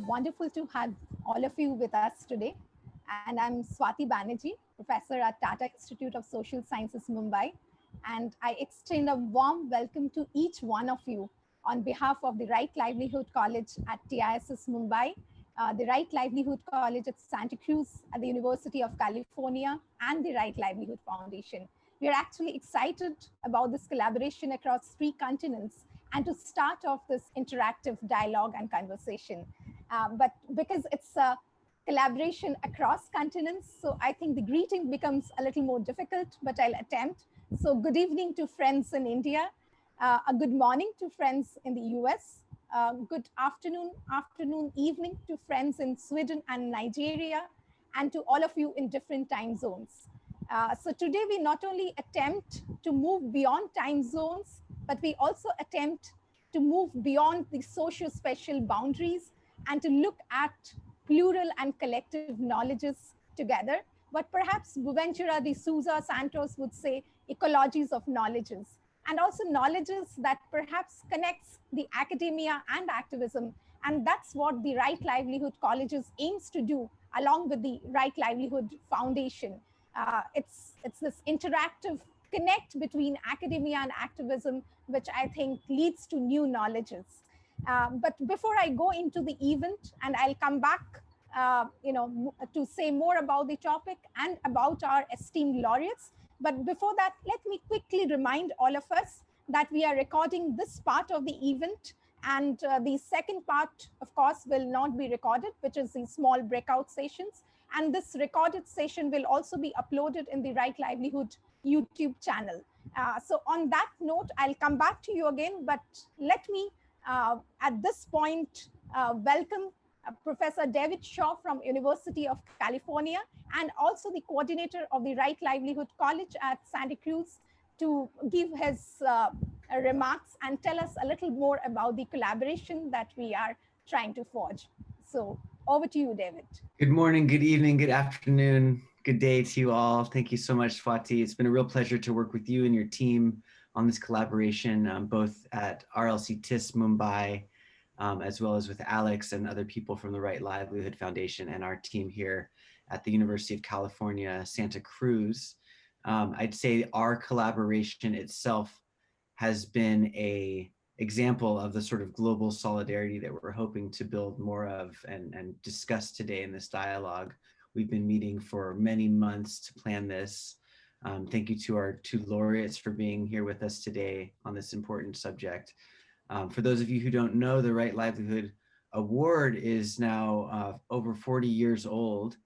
Wonderful to have all of you with us today. And I'm Swati Banerjee, professor at Tata Institute of Social Sciences, Mumbai. And I extend a warm welcome to each one of you on behalf of the Right Livelihood College at TISS Mumbai, the Right Livelihood College at Santa Cruz at the University of California, and the Right Livelihood Foundation. We are actually excited about this collaboration across 3 continents and to start off this interactive dialogue and conversation. But because it's a collaboration across continents, so I think the greeting becomes a little more difficult, but I'll attempt. So good evening to friends in India, a good morning to friends in the US, good afternoon, evening to friends in Sweden and Nigeria, and to all of you in different time zones. So today we not only attempt to move beyond time zones, but we also attempt to move beyond the socio-spatial boundaries and to look at plural and collective knowledges together. But perhaps Buventura de Souza Santos would say ecologies of knowledges, and also knowledges that perhaps connects the academia and activism. And that's what the Right Livelihood Colleges aims to do, along with the Right Livelihood Foundation. It's this interactive connect between academia and activism, which I think leads to new knowledges. But before I go into the event, and I'll come back to say more about the topic and about our esteemed laureates. But before that, let me quickly remind all of us that we are recording this part of the event, and the second part, of course, will not be recorded, which is the small breakout sessions. And this recorded session will also be uploaded in the Right Livelihood YouTube channel. So on that note, I'll come back to you again, but let me at this point welcome Professor David Shaw from University of California, and also the coordinator of the Right Livelihood College at Santa Cruz, to give his remarks and tell us a little more about the collaboration that we are trying to forge. So over to you, David. Good morning, good evening, good afternoon, good day to you all. Thank you so much, Swati. It's been a real pleasure to work with you and your team on this collaboration, both at RLC-TISS Mumbai, as well as with Alex and other people from the Right Livelihood Foundation and our team here at the University of California, Santa Cruz. I'd say our collaboration itself has been an example of the sort of global solidarity that we're hoping to build more of and discuss today in this dialogue. We've been meeting for many months to plan this. Thank you to our 2 laureates for being here with us today on this important subject. For those of you who don't know, the Right Livelihood Award is now over 40 years old,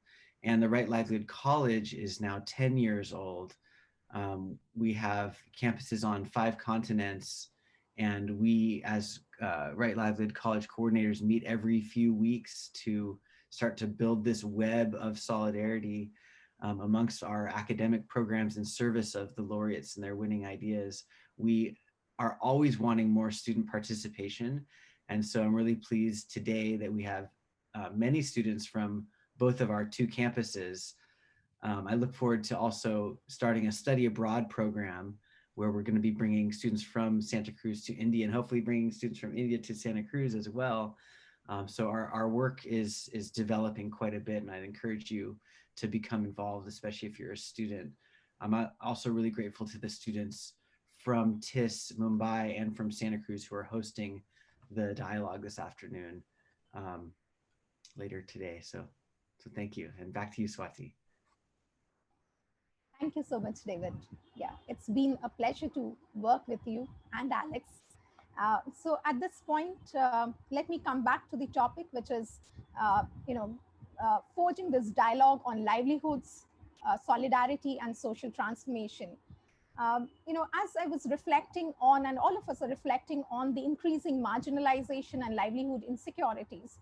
and the Right Livelihood College is now 10 years old. We have campuses on 5 continents, and we as Right Livelihood College coordinators meet every few weeks to start to build this web of solidarity amongst our academic programs in service of the laureates and their winning ideas. We are always wanting more student participation. And so I'm really pleased today that we have many students from both of our 2 campuses. I look forward to also starting a study abroad program where we're going to be bringing students from Santa Cruz to India, and hopefully bringing students from India to Santa Cruz as well. So our work is developing quite a bit, and I'd encourage you to become involved, especially if you're a student. I'm also really grateful to the students from TISS Mumbai and from Santa Cruz who are hosting the dialogue this afternoon later today. So thank you, and back to you, Swati. Thank you so much, David. Yeah, it's been a pleasure to work with you and Alex. So at this point, let me come back to the topic, which is, forging this dialogue on livelihoods, solidarity, and social transformation. As I was reflecting on, and all of us are reflecting on, the increasing marginalization and livelihood insecurities,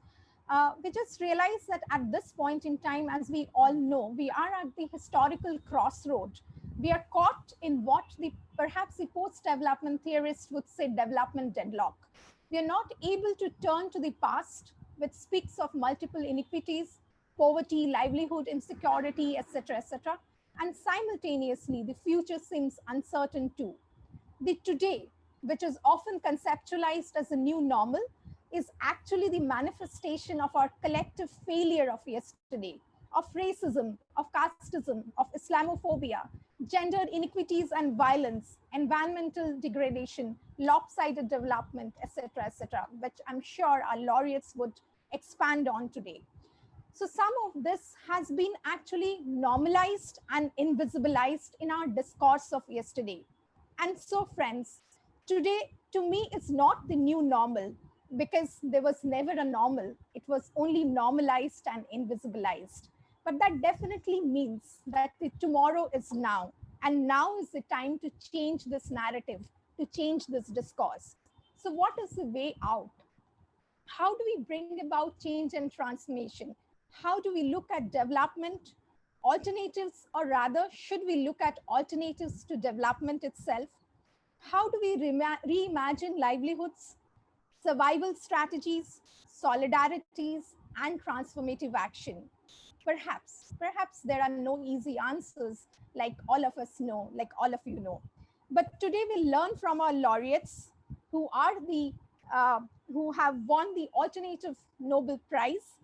We just realized that at this point in time, as we all know, we are at the historical crossroad. We are caught in what perhaps the post-development theorists would say development deadlock. We are not able to turn to the past, which speaks of multiple inequities, poverty, livelihood, insecurity, etc., etc. And simultaneously, the future seems uncertain too. The today, which is often conceptualized as a new normal, is actually the manifestation of our collective failure of yesterday, of racism, of casteism, of Islamophobia, gender inequities and violence, environmental degradation, lopsided development, etc., which I'm sure our laureates would expand on today. So some of this has been actually normalized and invisibilized in our discourse of yesterday. And so friends, today to me is not the new normal because there was never a normal. It was only normalized and invisibilized. But that definitely means that the tomorrow is now. And now is the time to change this narrative, to change this discourse. So what is the way out? How do we bring about change and transformation? How do we look at development alternatives, or rather, should we look at alternatives to development itself? How do we reimagine livelihoods, survival strategies, solidarities, and transformative action? Perhaps there are no easy answers like all of us know, like all of you know. But today we'll learn from our laureates who are who have won the Alternative Nobel Prize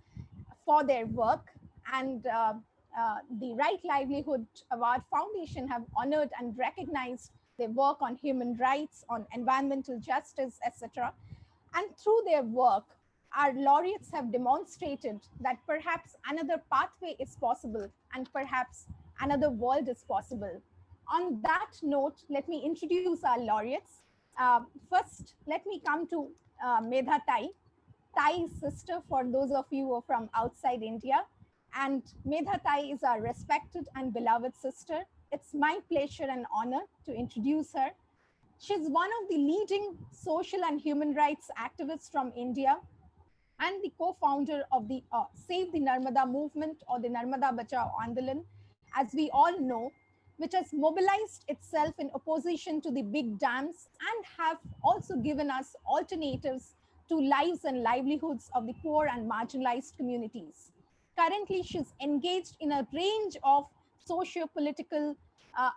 for their work, and the Right Livelihood Award Foundation have honored and recognized their work on human rights, on environmental justice, etc. And through their work, our laureates have demonstrated that perhaps another pathway is possible and perhaps another world is possible. On that note, let me introduce our laureates. First, let me come to Medha Tai. Tai is sister for those of you who are from outside India. And Medha Tai is our respected and beloved sister. It's my pleasure and honor to introduce her. She's one of the leading social and human rights activists from India and the co-founder of the Save the Narmada movement, or the Narmada Bachao Andolan, as we all know, which has mobilized itself in opposition to the big dams and have also given us alternatives to lives and livelihoods of the poor and marginalized communities. Currently, she's engaged in a range of socio-political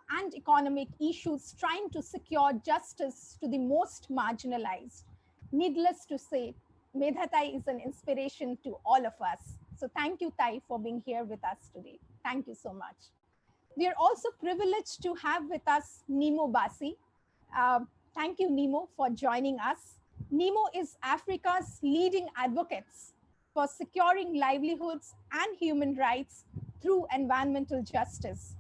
and economic issues trying to secure justice to the most marginalized. Needless to say, Medha Tai is an inspiration to all of us. So thank you, Tai, for being here with us today. Thank you so much. We are also privileged to have with us Nnimmo Bassey. Thank you, Nnimmo, for joining us. Nnimmo is Africa's leading advocates for securing livelihoods and human rights through environmental justice.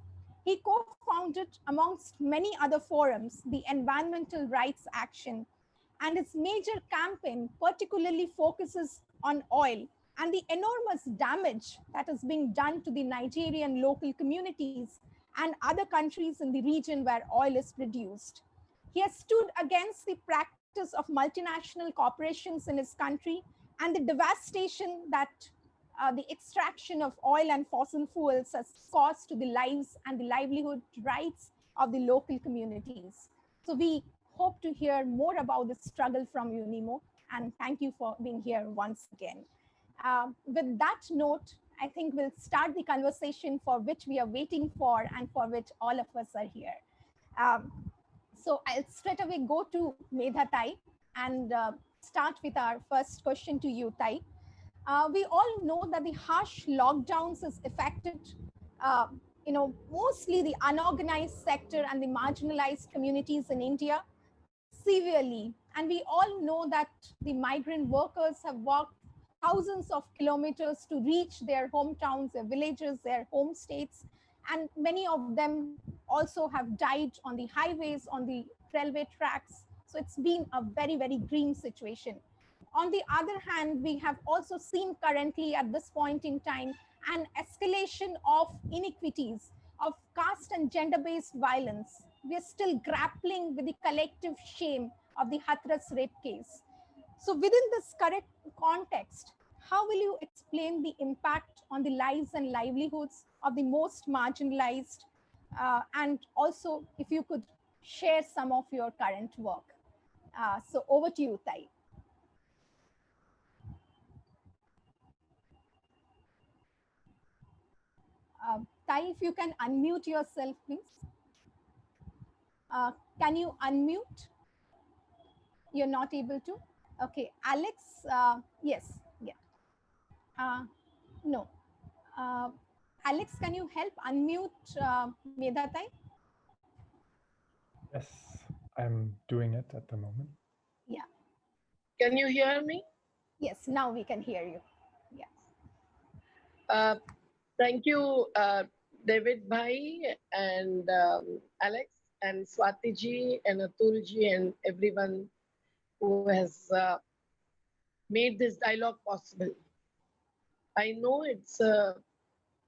He co-founded, amongst many other forums, the Environmental Rights Action, and its major campaign particularly focuses on oil and the enormous damage that is being done to the Nigerian local communities and other countries in the region where oil is produced. He has stood against the practice of multinational corporations in his country and the devastation that the extraction of oil and fossil fuels has caused to the lives and the livelihood rights of the local communities. So we hope to hear more about this struggle from you, Nnimmo, and thank you for being here once again. With that note, I think we'll start the conversation for which we are waiting for and for which all of us are here. So I'll straight away go to Medha Tai and start with our first question to you, Tai. We all know that the harsh lockdowns has affected mostly the unorganized sector and the marginalized communities in India severely. And we all know that the migrant workers have walked thousands of kilometers to reach their hometowns, their villages, their home states. And many of them also have died on the highways, on the railway tracks. So it's been a very, very grim situation. On the other hand, we have also seen currently at this point in time an escalation of inequities, of caste and gender-based violence. We are still grappling with the collective shame of the Hathras rape case. So within this correct context, how will you explain the impact on the lives and livelihoods of the most marginalized? And also, if you could share some of your current work. So over to you, Tai. Tai, if you can unmute yourself, please. Can you unmute? You're not able to? Okay, Alex, yes, yeah. No. Uh, Alex, can you help unmute Medha Tai? Yes, I'm doing it at the moment. Yeah. Can you hear me? Yes, now we can hear you. Yeah. Thank you, David Bhai and Alex and Swati ji and Atul ji and everyone who has made this dialogue possible. I know it's a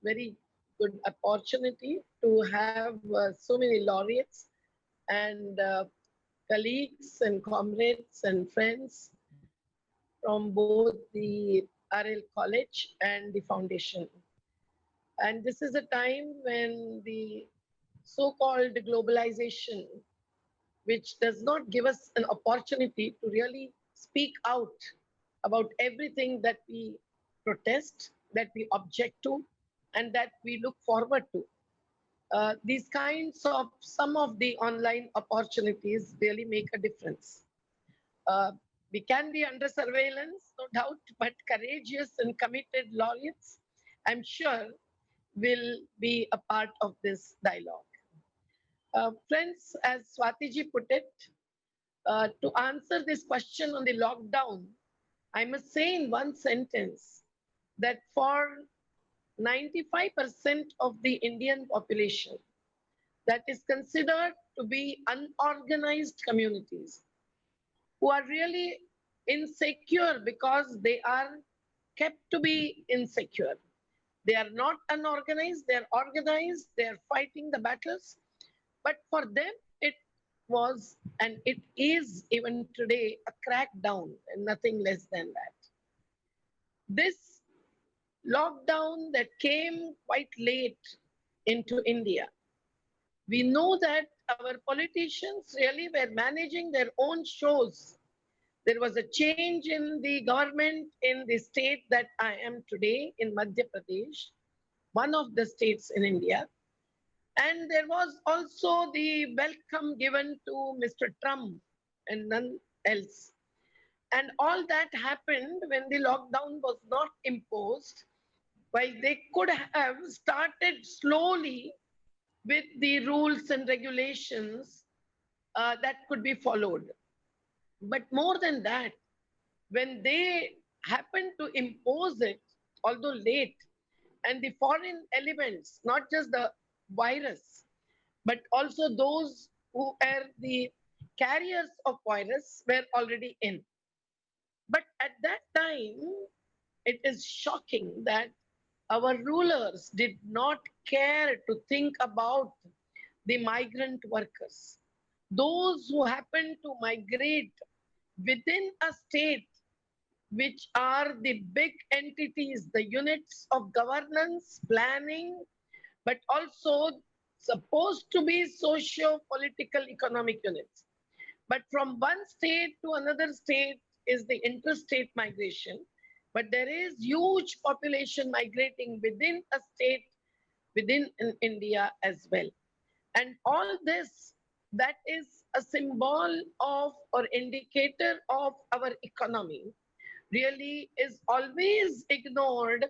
very good opportunity to have so many laureates and colleagues and comrades and friends from both the RL College and the foundation. And this is a time when the so-called globalization, which does not give us an opportunity to really speak out about everything that we protest, that we object to, and that we look forward to. These kinds of some of the online opportunities really make a difference. Uh, we can be under surveillance, no doubt, but courageous and committed laureates, I'm sure, will be a part of this dialogue. Friends, as Swatiji put it, to answer this question on the lockdown, I must say in one sentence that for 95% of the Indian population that is considered to be unorganized communities who are really insecure because they are kept to be insecure. They are not unorganized, they are organized, they are fighting the battles. But for them, it was and it is even today a crackdown and nothing less than that. This lockdown that came quite late into India, we know that our politicians really were managing their own shows. There was a change in the government in the state that I am today in Madhya Pradesh, one of the states in India. And there was also the welcome given to Mr. Trump and none else. And all that happened when the lockdown was not imposed, while they could have started slowly with the rules and regulations that could be followed. But more than that, when they happened to impose it, although late, and the foreign elements, not just the virus, but also those who are the carriers of virus were already in. But at that time, it is shocking that our rulers did not care to think about the migrant workers, those who happen to migrate within a state, which are the big entities, the units of governance, planning, but also supposed to be socio-political economic units. But from one state to another state is the interstate migration. But there is huge population migrating within a state, within India as well. And all this, that is a symbol of or indicator of our economy, really is always ignored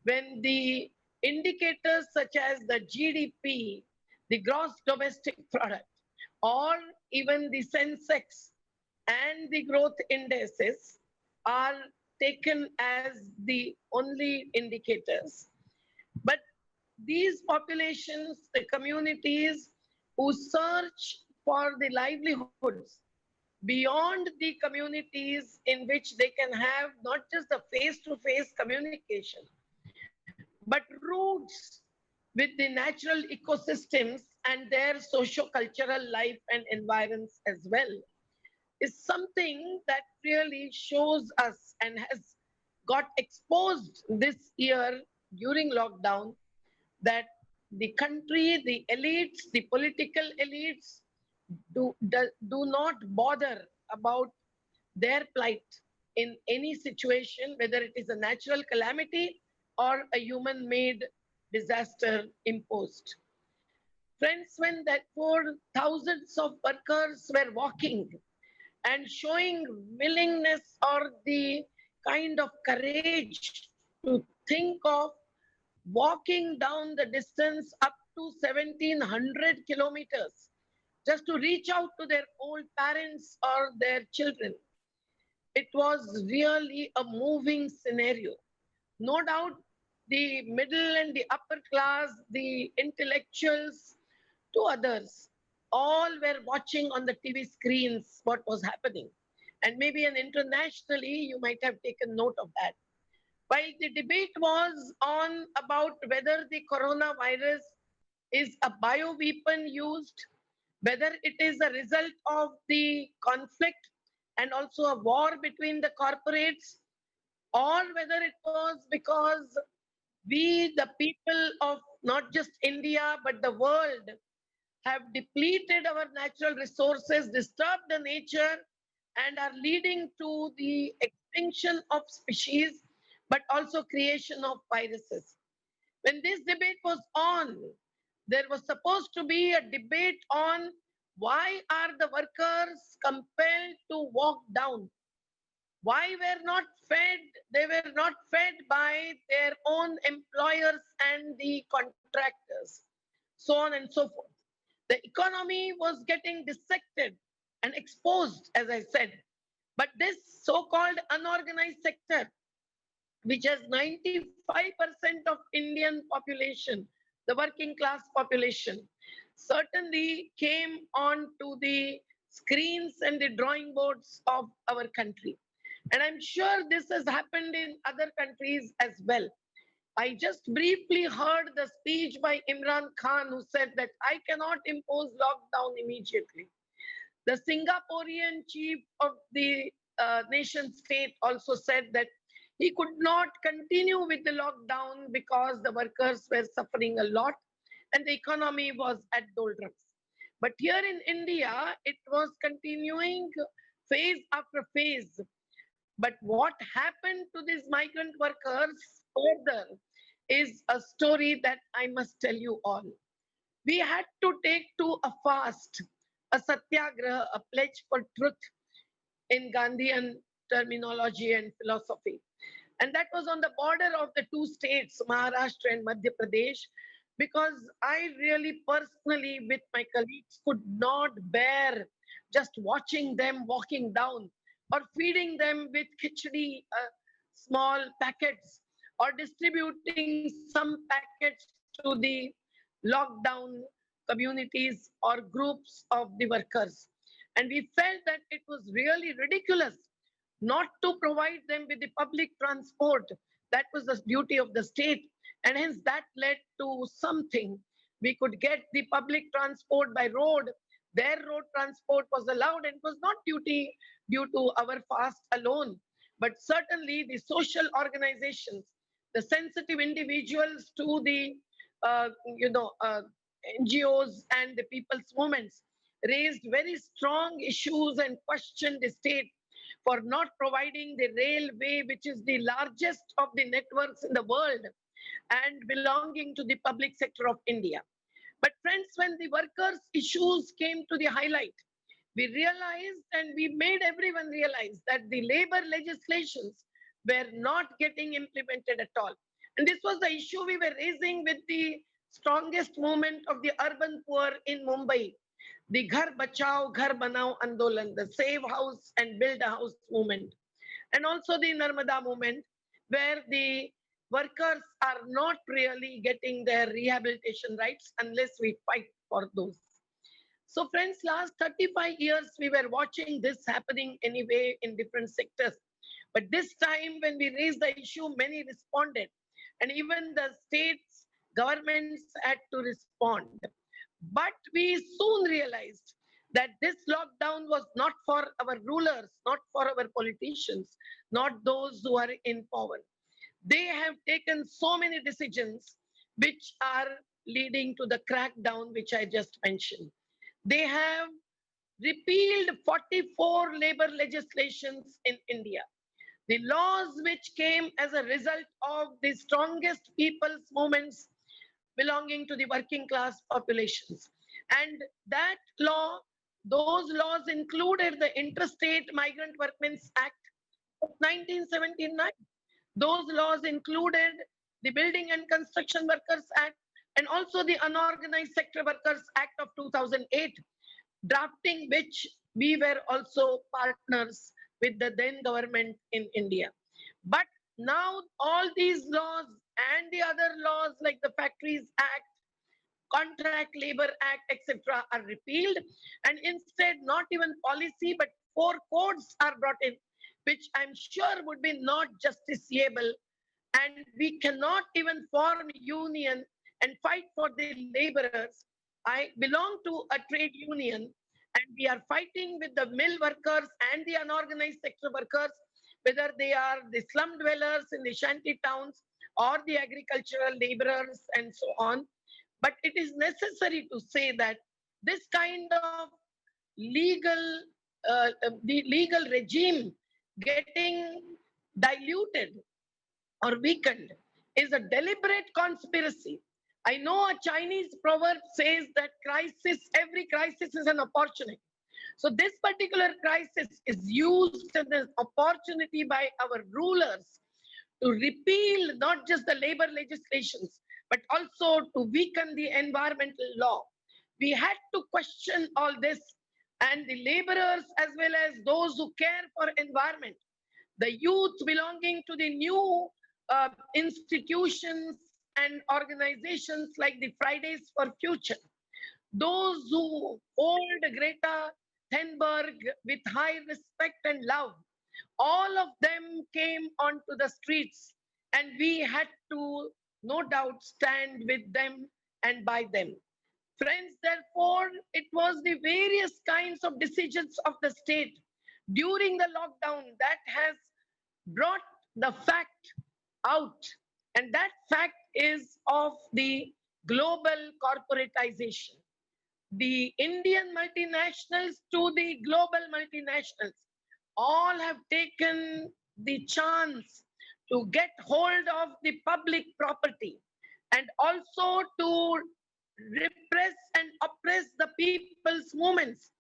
when the indicators such as the GDP, the gross domestic product, or even the Sensex and the growth indices are taken as the only indicators. But these populations, the communities who search for the livelihoods beyond the communities in which they can have not just the face-to-face communication, but roots with the natural ecosystems and their socio-cultural life and environs as well, is something that really shows us and has got exposed this year during lockdown, that the country, the elites, the political elites do not bother about their plight in any situation, whether it is a natural calamity or a human-made disaster imposed. Friends, when that for thousands of workers were walking and showing willingness or the kind of courage to think of walking down the distance up to 1700 kilometers just to reach out to their old parents or their children. It was really a moving scenario. No doubt the middle and the upper class, the intellectuals to others, all were watching on the TV screens what was happening. And maybe internationally, you might have taken note of that. While the debate was on about whether the coronavirus is a bioweapon used, whether it is a result of the conflict and also a war between the corporates, or whether it was because we, the people of not just India, but the world, have depleted our natural resources, disturbed the nature, and are leading to the extinction of species, but also creation of viruses. When this debate was on, there was supposed to be a debate on why are the workers compelled to walk down? Why were not fed? They were not fed by their own employers and the contractors, so on and so forth. The economy was getting dissected and exposed, as I said. But this so-called unorganized sector, which has 95% of Indian population, the working class population, certainly came on to the screens and the drawing boards of our country. And I'm sure this has happened in other countries as well. I just briefly heard the speech by Imran Khan, who said that I cannot impose lockdown immediately. The Singaporean chief of the nation state also said that he could not continue with the lockdown because the workers were suffering a lot and the economy was at doldrums. But here in India, it was continuing phase after phase. But what happened to these migrant workers further is a story that I must tell you all. We had to take to a fast, a satyagraha, a pledge for truth in Gandhian terminology and philosophy. And that was on the border of the two states, Maharashtra and Madhya Pradesh, because I really personally, with my colleagues, could not bear just watching them walking down or feeding them with khichdi, small packets, or distributing some packets to the lockdown communities or groups of the workers. And we felt that it was really ridiculous not to provide them with the public transport. That was the duty of the state. And hence that led to something. We could get the public transport by road. Their road transport was allowed, and it was not due to our fast alone, but certainly the social organizations, the sensitive individuals to the NGOs and the people's movements raised very strong issues and questioned the state for not providing the railway, which is the largest of the networks in the world and belonging to the public sector of India. But friends, when the workers' issues came to the highlight, we realized and we made everyone realize that the labor legislations were not getting implemented at all. And this was the issue we were raising with the strongest movement of the urban poor in Mumbai, the Ghar Bachao, Ghar Banao Andolan, the Save House and Build a House movement, and also the Narmada movement, where the workers are not really getting their rehabilitation rights unless we fight for those. So friends, last 35 years, we were watching this happening anyway in different sectors. But this time when we raised the issue, many responded. And even the states, governments had to respond. But we soon realized that this lockdown was not for our rulers, not for our politicians, not those who are in power. They have taken so many decisions which are leading to the crackdown, which I just mentioned. They have repealed 44 labor legislations in India. The laws which came as a result of the strongest people's movements belonging to the working class populations. And that law, those laws included the Interstate Migrant Workmen's Act of 1979. Those laws included the Building and Construction Workers Act and also the Unorganized Sector Workers Act of 2008, drafting which we were also partners with the then government in India. But now all these laws and the other laws like the Factories Act, Contract Labor Act, etc. are repealed, and instead not even policy but 4 codes are brought in, which I'm sure would be not justiciable, and we cannot even form union and fight for the laborers. I belong to a trade union, and we are fighting with the mill workers and the unorganized sector workers, whether they are the slum dwellers in the shanty towns or the agricultural laborers and so on. But it is necessary to say that this kind of legal, the legal regime getting diluted or weakened is a deliberate conspiracy. I know a Chinese proverb says that every crisis is an opportunity. So this particular crisis is used as an opportunity by our rulers to repeal not just the labor legislations, but also to weaken the environmental law. We had to question all this, and the laborers as well as those who care for environment, the youth belonging to the new institutions and organizations like the Fridays for Future, those who hold Greta Thunberg with high respect and love, all of them came onto the streets, and we had to, no doubt, stand with them and by them. Friends, therefore, it was the various kinds of decisions of the state during the lockdown that has brought the fact out. And that fact is of the global corporatization. The Indian multinationals to the global multinationals all have taken the chance to get hold of the public property and also to repress and oppress the people's movements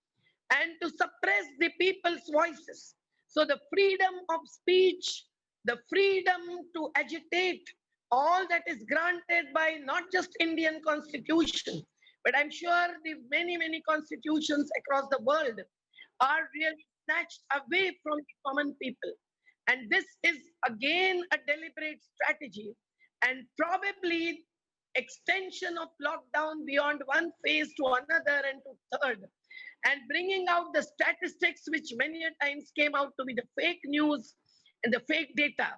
and to suppress the people's voices. So the freedom of speech, the freedom to agitate, all that is granted by not just Indian constitution, but I'm sure the many, many constitutions across the world are really snatched away from the common people. And this is again a deliberate strategy and probably extension of lockdown beyond one phase to another and to third, and bringing out the statistics which many a times came out to be the fake news and the fake data.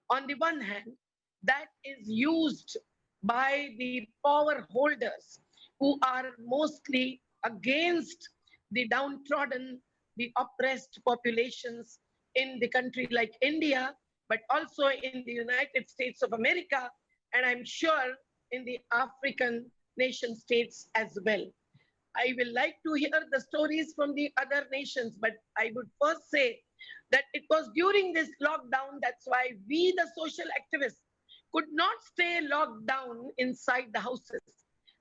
On the one hand, that is used by the power holders who are mostly against the downtrodden, the oppressed populations in the country like India, but also in the United States of America, and I'm sure in the African nation states as well. I will like to hear the stories from the other nations, but I would first say that it was during this lockdown, that's why we, the social activists, could not stay locked down inside the houses.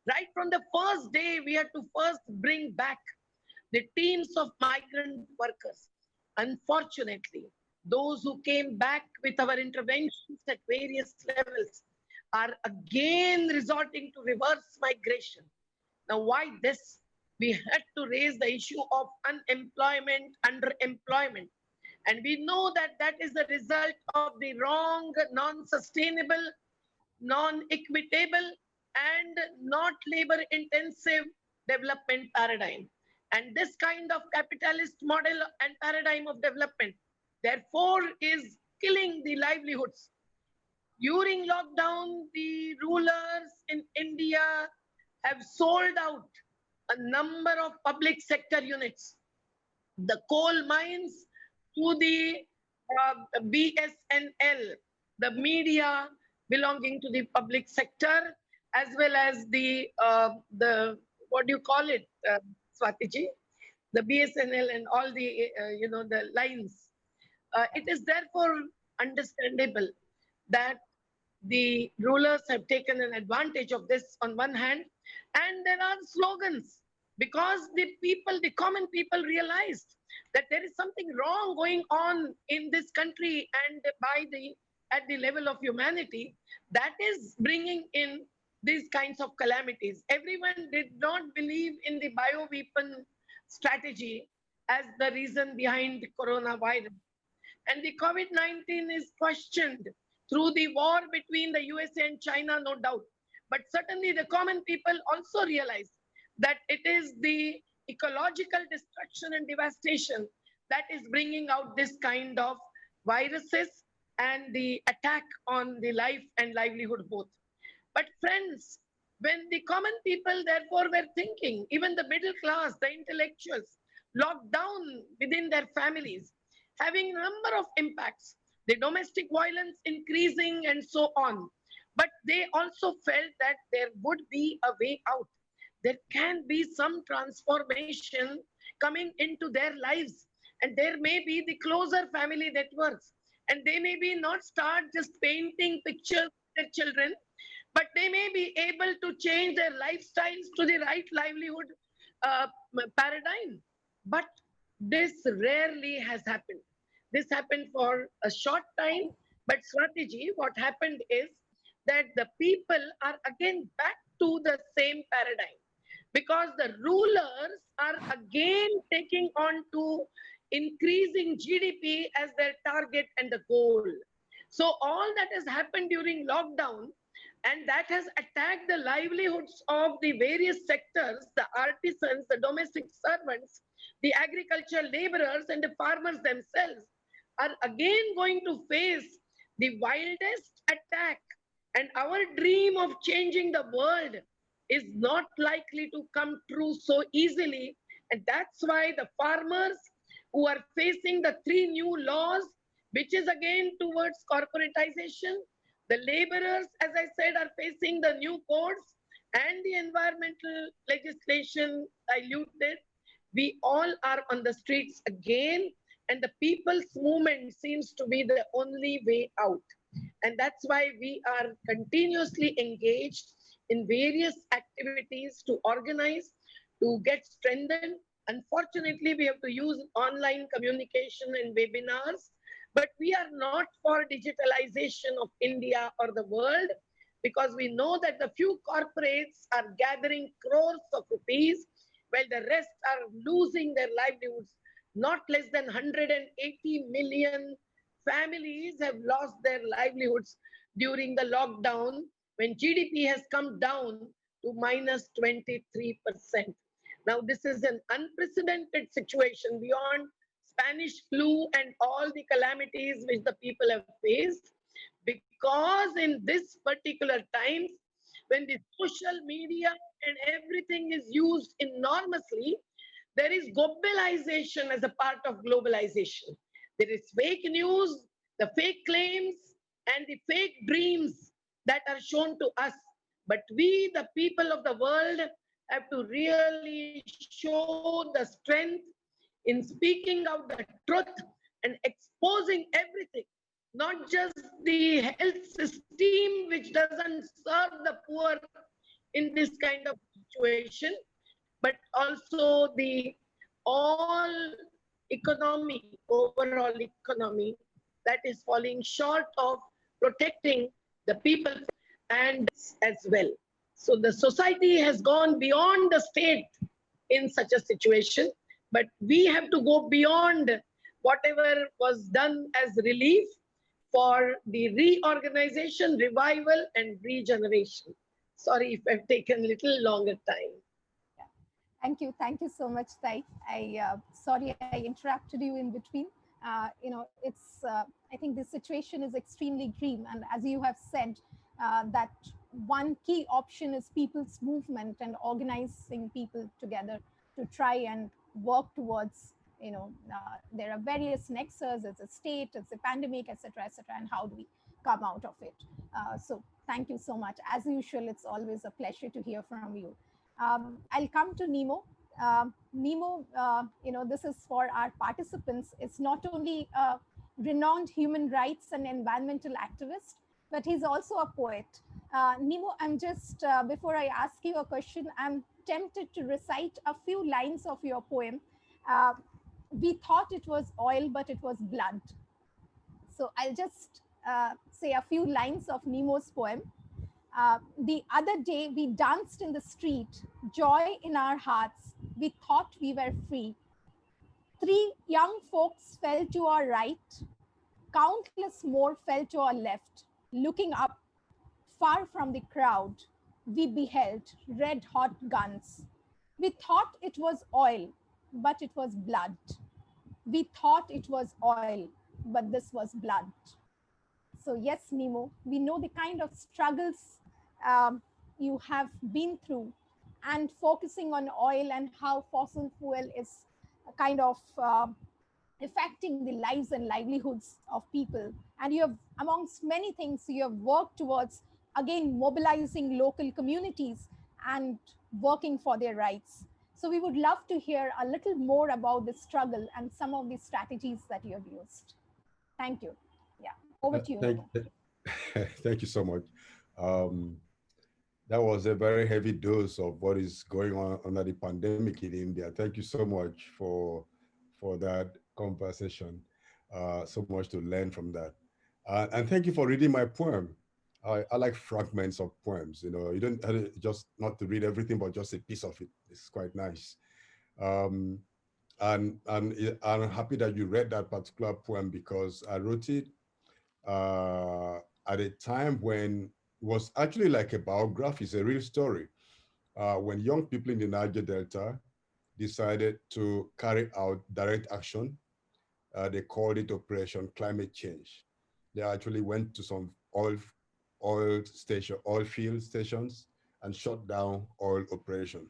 Right from the first day, we had to first bring back the teams of migrant workers. Unfortunately, those who came back with our interventions at various levels are again resorting to reverse migration. Now, why this? We had to raise the issue of unemployment, underemployment. And we know that that is the result of the wrong, non-sustainable, non-equitable, and not labor-intensive development paradigm. And this kind of capitalist model and paradigm of development, therefore, is killing the livelihoods. During lockdown, the rulers in India have sold out a number of public sector units, the coal mines to the BSNL, the media belonging to the public sector, as well as the what do you call it, Swatiji? The BSNL and all the the lines. It is therefore understandable that the rulers have taken an advantage of this on one hand, and there are slogans because the people, the common people, realized that there is something wrong going on in this country and at the level of humanity that is bringing in these kinds of calamities. Everyone did not believe in the bioweapon strategy as the reason behind the coronavirus. And the COVID-19 is questioned through the war between the USA and China, no doubt. But certainly the common people also realize that it is the ecological destruction and devastation that is bringing out this kind of viruses and the attack on the life and livelihood both. But friends, when the common people therefore were thinking, even the middle class, the intellectuals, locked down within their families, having a number of impacts, the domestic violence increasing and so on. But they also felt that there would be a way out. There can be some transformation coming into their lives. And there may be the closer family networks. And they may be not start just painting pictures of their children, but they may be able to change their lifestyles to the right livelihood paradigm. But this rarely has happened. This happened for a short time, but Swatiji, what happened is that the people are again back to the same paradigm because the rulers are again taking on to increasing GDP as their target and the goal. So all that has happened during lockdown, and that has attacked the livelihoods of the various sectors, the artisans, the domestic servants, the agricultural laborers, and the farmers themselves are again going to face the wildest attack. And our dream of changing the world is not likely to come true so easily. And that's why the farmers who are facing the 3 new laws, which is again towards corporatization, the laborers, as I said, are facing the new codes and the environmental legislation diluted. We all are on the streets again, and the people's movement seems to be the only way out. And that's why we are continuously engaged in various activities to organize, to get strengthened. Unfortunately, we have to use online communication and webinars, but we are not for digitalization of India or the world, because we know that the few corporates are gathering crores of rupees, while the rest are losing their livelihoods. Not less than 180 million families have lost their livelihoods during the lockdown, when GDP has come down to minus 23%. Now, this is an unprecedented situation beyond Spanish flu and all the calamities which the people have faced, because in this particular times, when the social media and everything is used enormously, there is globalization as a part of globalization. There is fake news, the fake claims, and the fake dreams that are shown to us. But we, the people of the world, have to really show the strength in speaking out the truth and exposing everything, not just the health system, which doesn't serve the poor in this kind of situation, but also the all economy, overall economy, that is falling short of protecting the people and as well. So the society has gone beyond the state in such a situation, but we have to go beyond whatever was done as relief for the reorganization, revival, and regeneration. Sorry if I've taken a little longer time. Thank you so much, Tai. Sorry I interrupted you in between. I think this situation is extremely grim, and as you have said, that one key option is people's movement and organizing people together to try and work towards, there are various nexus, it's a state, it's a pandemic, etc., and how do we come out of it. So thank you so much. As usual, it's always a pleasure to hear from you. I'll come to Nnimmo. Nnimmo, this is for our participants. It's not only a renowned human rights and environmental activist, but he's also a poet. Nnimmo, I'm just, before I ask you a question, I'm tempted to recite a few lines of your poem. We thought it was oil, but it was blood. So I'll just say a few lines of Nnimmo's poem. The other day, we danced in the street, joy in our hearts. We thought we were free. 3 young folks fell to our right. Countless more fell to our left. Looking up, far from the crowd, we beheld red-hot guns. We thought it was oil, but it was blood. We thought it was oil, but this was blood. So yes, Nnimmo, we know the kind of struggles you have been through, and focusing on oil and how fossil fuel is kind of affecting the lives and livelihoods of people. And you have, amongst many things, you have worked towards, again, mobilizing local communities and working for their rights. So we would love to hear a little more about the struggle and some of the strategies that you have used. Thank you. Yeah, over to you. Thank you so much. That was a very heavy dose of what is going on under the pandemic in India. Thank you so much for that conversation. So much to learn from that. And thank you for reading my poem. I like fragments of poems. You don't have to, just not to read everything, but just a piece of it. It's quite nice. And I'm happy that you read that particular poem because I wrote it at a time when it was actually like a biography. It's a real story. When young people in the Niger Delta decided to carry out direct action, they called it Operation Climate Change. They actually went to some oil field stations and shut down oil operation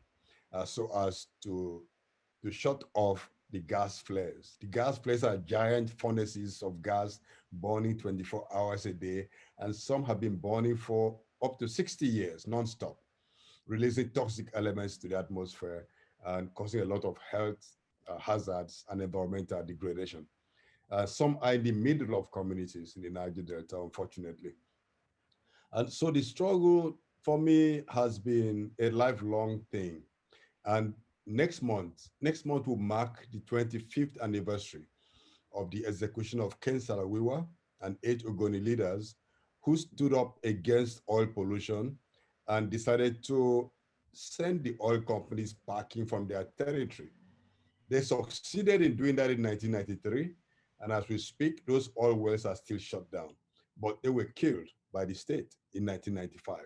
so as to shut off the gas flares. The gas flares are giant furnaces of gas burning 24 hours a day, and some have been burning for up to 60 years nonstop, releasing toxic elements to the atmosphere and causing a lot of health hazards and environmental degradation. Some are in the middle of communities in the Niger Delta, unfortunately. And so the struggle for me has been a lifelong thing. And next month will mark the 25th anniversary of the execution of Ken Saro-Wiwa and 8 Ogoni leaders who stood up against oil pollution and decided to send the oil companies packing from their territory. They succeeded in doing that in 1993, and as we speak, those oil wells are still shut down, but they were killed by the state in 1995.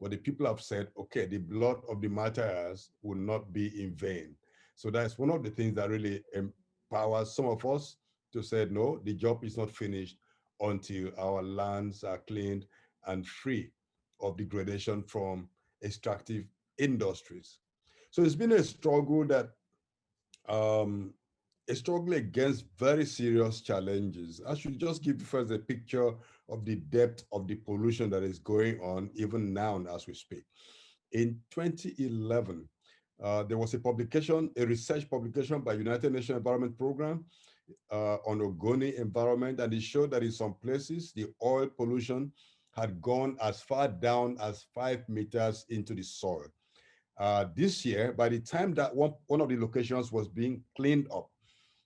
But the people have said, okay, the blood of the martyrs will not be in vain. So that's one of the things that really empowers some of us to say, no, the job is not finished until our lands are cleaned and free of degradation from extractive industries. So it's been a struggle that a struggle against very serious challenges. I should just give you first a picture of the depth of the pollution that is going on even now as we speak. In 2011, there was a research publication by United Nations Environment Program on Ogoni environment, and it showed that in some places, the oil pollution had gone as far down as 5 meters into the soil. This year, by the time that one of the locations was being cleaned up,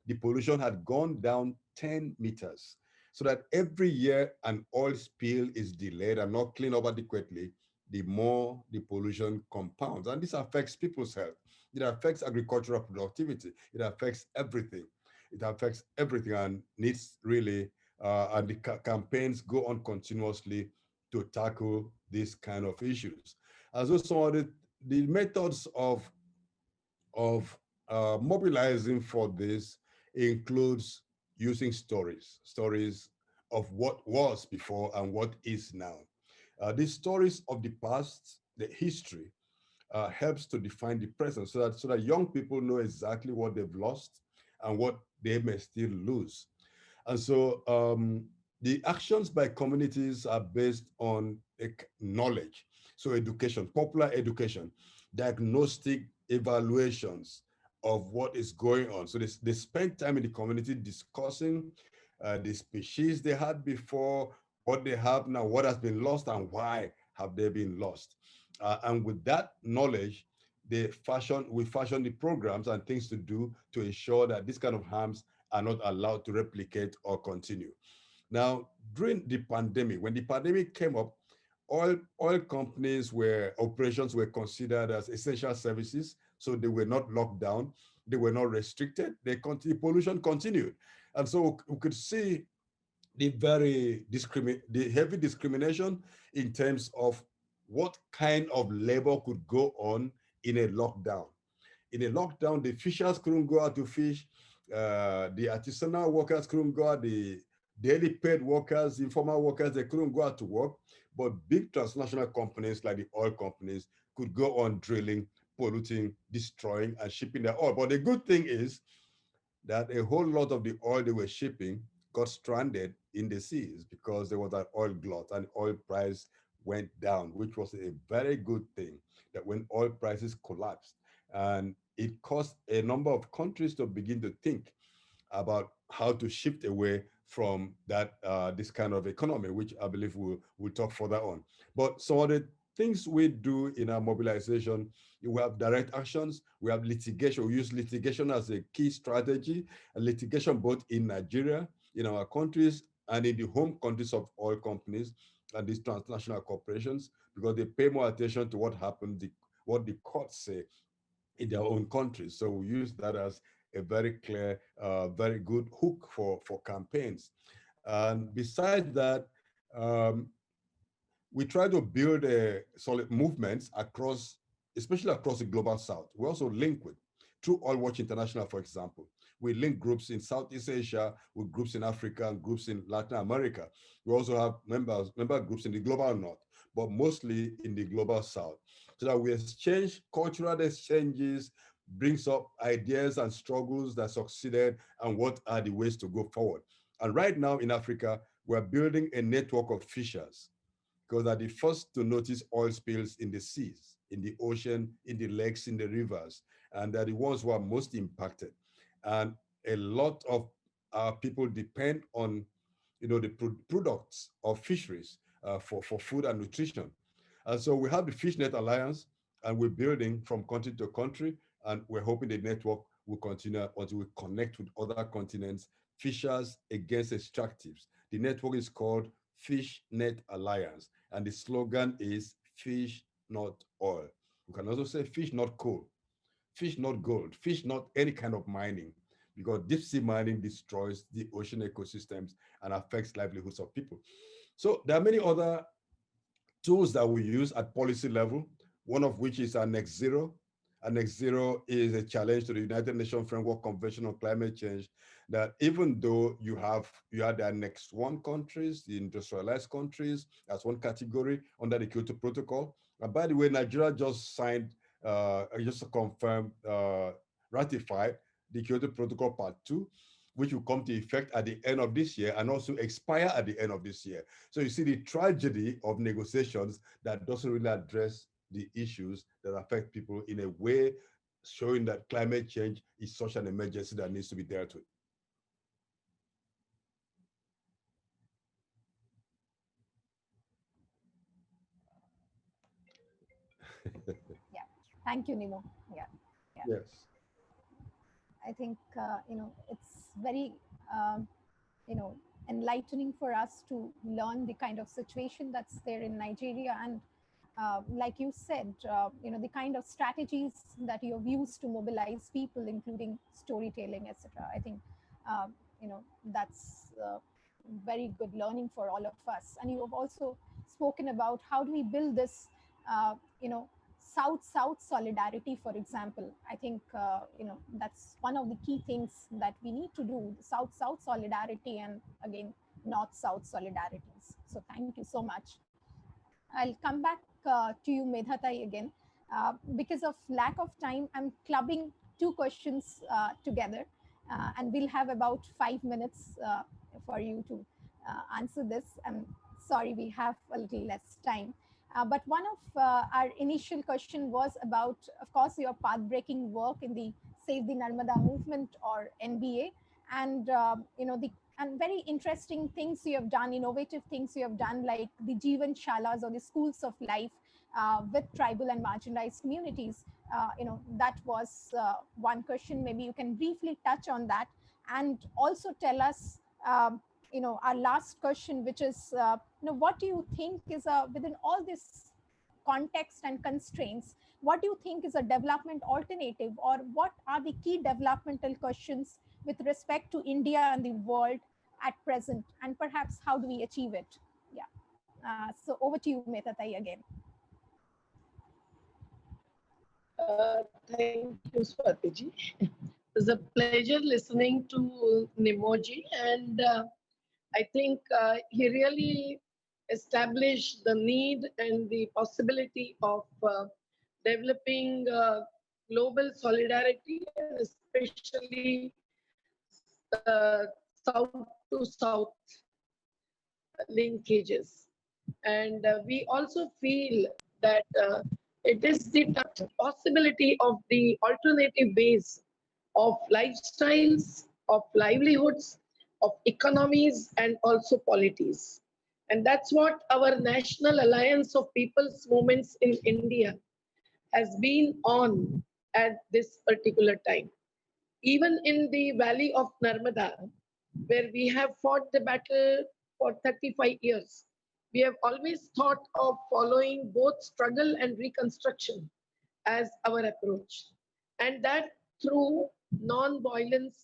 the pollution had gone down 10 meters. So that every year an oil spill is delayed and not cleaned up adequately, the more the pollution compounds. And this affects people's health. It affects agricultural productivity. It affects everything. It affects everything and needs really, and the campaigns go on continuously to tackle these kind of issues. As also the methods of mobilizing for this includes using stories of what was before and what is now. These stories of the past, the history, helps to define the present so that young people know exactly what they've lost and what they may still lose. And so the actions by communities are based on knowledge. So education, popular education, diagnostic evaluations of what is going on. So they spend time in the community discussing the species they had before, what they have now, what has been lost, and why have they been lost. And with that knowledge, we fashion the programs and things to do to ensure that this kind of harms are not allowed to replicate or continue. Now, during the pandemic, when the pandemic came up, oil companies operations were considered as essential services, so they were not locked down, they were not restricted, pollution continued. And so we could see the heavy discrimination in terms of what kind of labor could go on in a lockdown. In a lockdown, the fishers couldn't go out to fish, the artisanal workers couldn't go out, the daily paid workers, informal workers, they couldn't go out to work. But big transnational companies like the oil companies could go on drilling, polluting, destroying, and shipping their oil. But the good thing is that a whole lot of the oil they were shipping got stranded in the seas because there was an oil glut and oil price went down, which was a very good thing. That when oil prices collapsed, and it caused a number of countries to begin to think about how to shift away from that this kind of economy, which I believe we'll talk further on. But some of the things we do in our mobilization, we have direct actions, we have litigation. We use litigation as a key strategy, and litigation both in Nigeria, in our countries, and in the home countries of oil companies and these transnational corporations, because they pay more attention to what happened, what the courts say in their own countries. So we use that as a very clear, very good hook for campaigns. And besides that, we try to build solid movements across, especially across the global south. We also link with, through Oil Watch International, for example. We link groups in Southeast Asia with groups in Africa and groups in Latin America. We also have member groups in the global north, but mostly in the global south, so that we exchange cultural exchanges, brings up ideas and struggles that succeeded and what are the ways to go forward. And right now in Africa, we're building a network of fishers, because they're the first to notice oil spills in the seas, in the ocean, in the lakes, in the rivers, and they're the ones who are most impacted. And a lot of our people depend on, the products of fisheries for food and nutrition. And so we have the FishNet Alliance, and we're building from country to country, and we're hoping the network will continue until we connect with other continents, fishers against extractives. The network is called FishNet Alliance, and the slogan is fish, not oil. You can also say fish, not coal, fish, not gold, fish, not any kind of mining, because deep sea mining destroys the ocean ecosystems and affects livelihoods of people. So there are many other tools that we use at policy level, one of which is our Net Zero. And Net Zero is a challenge to the United Nations Framework Convention on Climate Change, that even though you have the Annex 1 countries, the industrialized countries, as one category under the Kyoto Protocol. And by the way, Nigeria just signed, just to confirm, ratified the Kyoto Protocol Part 2, which will come to effect at the end of this year and also expire at the end of this year. So you see the tragedy of negotiations that doesn't really address the issues that affect people in a way, showing that climate change is such an emergency that needs to be dealt with. Yeah, thank you, Nnimmo. Yeah. Yes. I think it's very enlightening for us to learn the kind of situation that's there in Nigeria, and like you said, the kind of strategies that you have used to mobilize people, including storytelling, etc. I think that's very good learning for all of us. And you have also spoken about how do we build this uh, you know South solidarity, for example. I think that's one of the key things that we need to do: South solidarity, and again North South solidarities. So thank you so much. I'll come back to you, Medha again. Because of lack of time, I'm clubbing two questions together, and we'll have about 5 minutes for you to answer this. I'm sorry, we have a little less time. But one of our initial question was about, of course, your path-breaking work in the Save the Narmada movement, or NBA, and the and very interesting things you have done, innovative things you have done, like the Jeevan Shalas, or the schools of life with tribal and marginalized communities. That was one question. Maybe you can briefly touch on that, and also tell us, our last question, which is, what do you think is within all this context and constraints, what do you think is a development alternative, or what are the key developmental questions with respect to India and the world at present, and perhaps how do we achieve it? Yeah. So over to you, Medha again. Thank you, Swati. It was a pleasure listening to Nnimmo, and I think he really established the need and the possibility of developing global solidarity, and especially south to south linkages. And we also feel that it is the possibility of the alternative ways of lifestyles, of livelihoods, of economies, and also polities. And that's what our National Alliance of People's Movements in India has been on at this particular time. Even in the valley of Narmada, where we have fought the battle for 35 years, we have always thought of following both struggle and reconstruction as our approach. And that through non-violence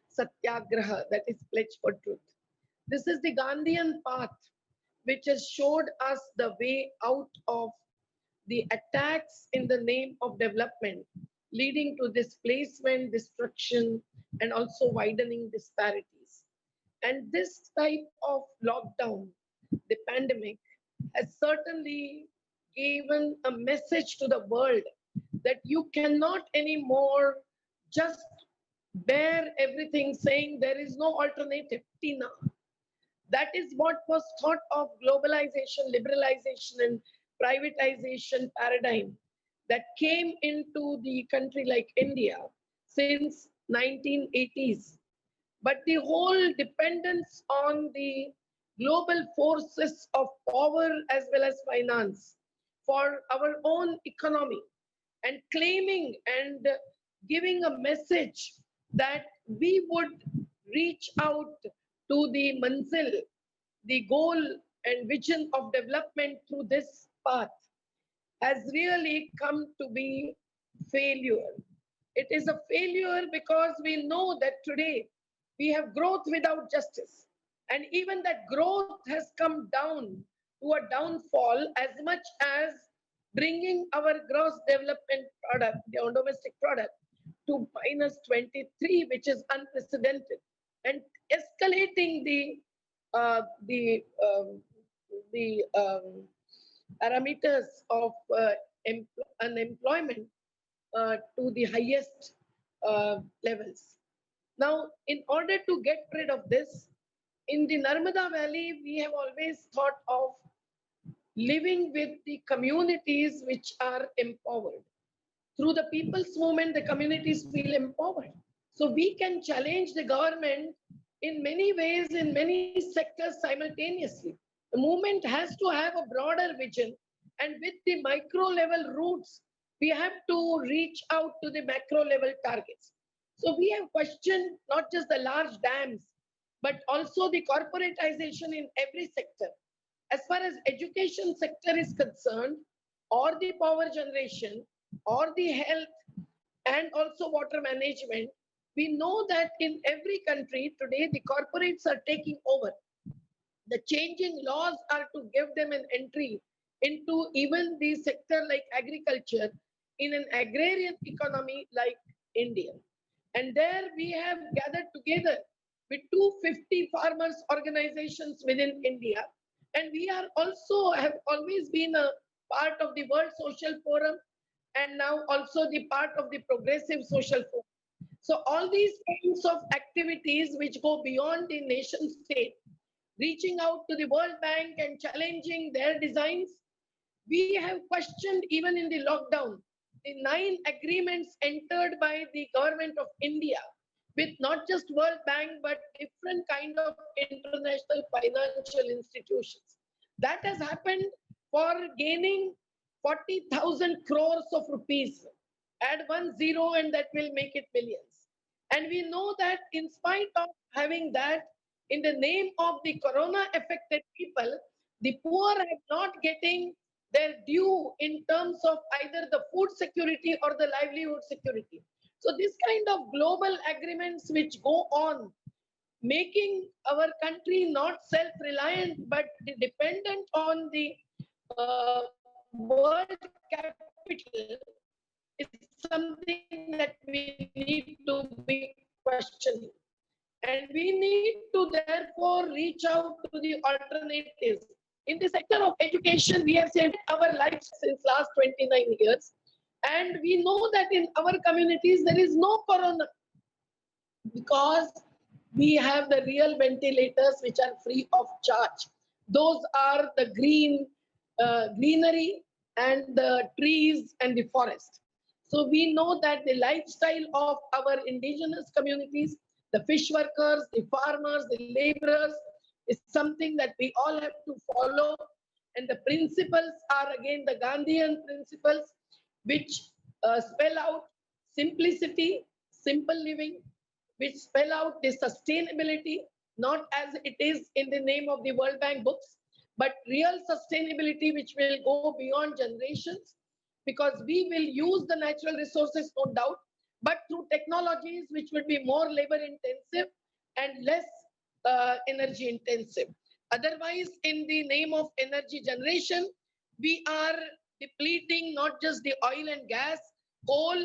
satyagraha, that is pledge for truth. This is the Gandhian path which has showed us the way out of the attacks in the name of development, leading to displacement, destruction, and also widening disparities. And this type of lockdown, the pandemic, has certainly given a message to the world that you cannot anymore just bear everything saying there is no alternative. Tina. That is what was thought of globalization, liberalization, and privatization paradigm that came into the country like India since 1980s. But the whole dependence on the global forces of power as well as finance for our own economy, and claiming and giving a message that we would reach out to the manzil, the goal and vision of development through this path, has really come to be failure. It is a failure because we know that today we have growth without justice. And even that growth has come down to a downfall, as much as bringing our gross development product, the domestic product, to minus 23, which is unprecedented, and escalating the parameters of unemployment to the highest levels. Now, in order to get rid of this, in the Narmada Valley, we have always thought of living with the communities which are empowered. Through the people's movement, the communities feel empowered. So we can challenge the government in many ways, in many sectors simultaneously. The movement has to have a broader vision, and with the micro level roots, we have to reach out to the macro level targets. So we have questioned not just the large dams, but also the corporatization in every sector. As far as education sector is concerned, or the power generation, or the health, and also water management, we know that in every country today, the corporates are taking over. The changing laws are to give them an entry into even the sector like agriculture in an agrarian economy like India. And there we have gathered together with 250 farmers organizations within India And we are also have always been a part of the World Social Forum, and now also the part of the Progressive Social Forum. So all these kinds of activities which go beyond the nation state, reaching out to the World Bank and challenging their designs, we have questioned even in the lockdown the 9 agreements entered by the government of India with not just World Bank but different kind of international financial institutions. That has happened for gaining 40,000 crores of rupees. Add one zero and that will make it billions. And we know that in spite of having that, in the name of the corona affected people, the poor are not getting their due in terms of either the food security or the livelihood security. So this kind of global agreements which go on, making our country not self-reliant but dependent on the world capital, is something that we need to be questioning. And we need to therefore reach out to the alternatives. In the sector of education, we have saved our lives since last 29 years. And we know that in our communities, there is no corona because we have the real ventilators which are free of charge. Those are the greenery and the trees and the forest. So we know that the lifestyle of our indigenous communities, the fish workers, the farmers, the laborers, is something that we all have to follow. And the principles are again the Gandhian principles, which spell out simplicity, simple living, which spell out the sustainability, not as it is in the name of the World Bank books, but real sustainability, which will go beyond generations, because we will use the natural resources, no doubt, but through technologies which would be more labor intensive and less energy intensive. Otherwise, in the name of energy generation, we are depleting not just the oil and gas, coal,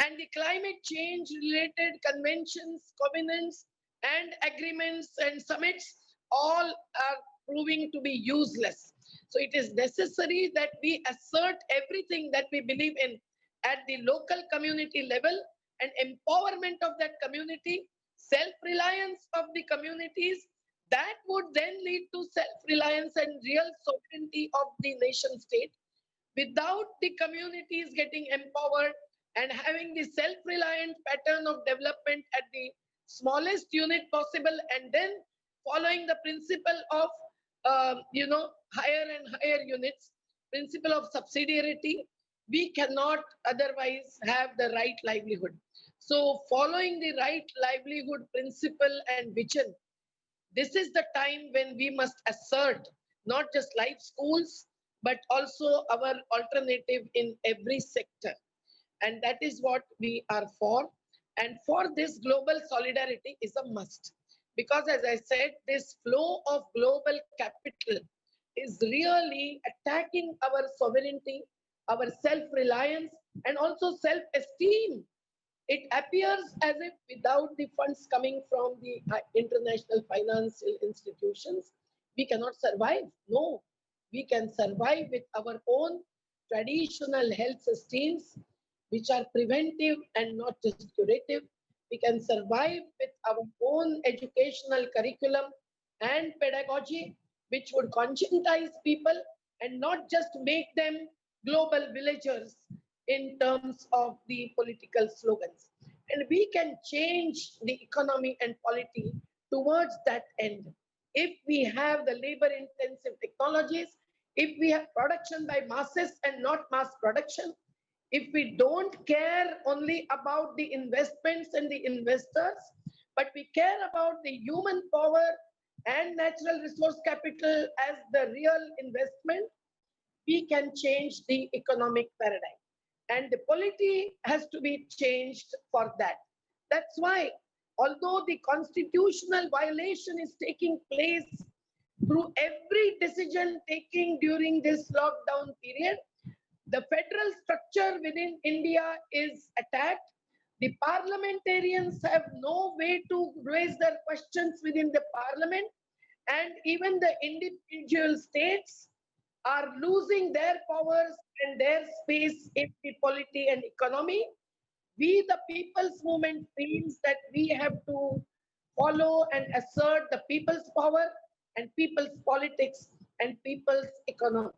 and the climate change related conventions, covenants, and agreements and summits all are proving to be useless. So it is necessary that we assert everything that we believe in at the local community level, and empowerment of that community, self-reliance of the communities, that would then lead to self-reliance and real sovereignty of the nation state. Without the communities getting empowered and having the self-reliant pattern of development at the smallest unit possible, and then following the principle of higher and higher units, principle of subsidiarity, we cannot otherwise have the right livelihood. So following the right livelihood principle and vision, this is the time when we must assert not just life schools, but also our alternative in every sector. And that is what we are for. And for this, global solidarity is a must. Because as I said, this flow of global capital is really attacking our sovereignty, our self-reliance, and also self-esteem. It appears as if without the funds coming from the international financial institutions, we cannot survive. No, we can survive with our own traditional health systems, which are preventive and not just curative. We can survive with our own educational curriculum and pedagogy, which would conscientize people and not just make them global villagers in terms of the political slogans. And we can change the economy and polity towards that end. If we have the labor intensive technologies, if we have production by masses and not mass production, if we don't care only about the investments and the investors, but we care about the human power and natural resource capital as the real investment, we can change the economic paradigm. And the polity has to be changed for that. That's why, although the constitutional violation is taking place through every decision taking during this lockdown period, the federal structure within India is attacked. The parliamentarians have no way to raise their questions within the parliament. And even the individual states are losing their powers and their space in the polity and economy. We, the people's movement, feels that we have to follow and assert the people's power and people's politics and people's economy.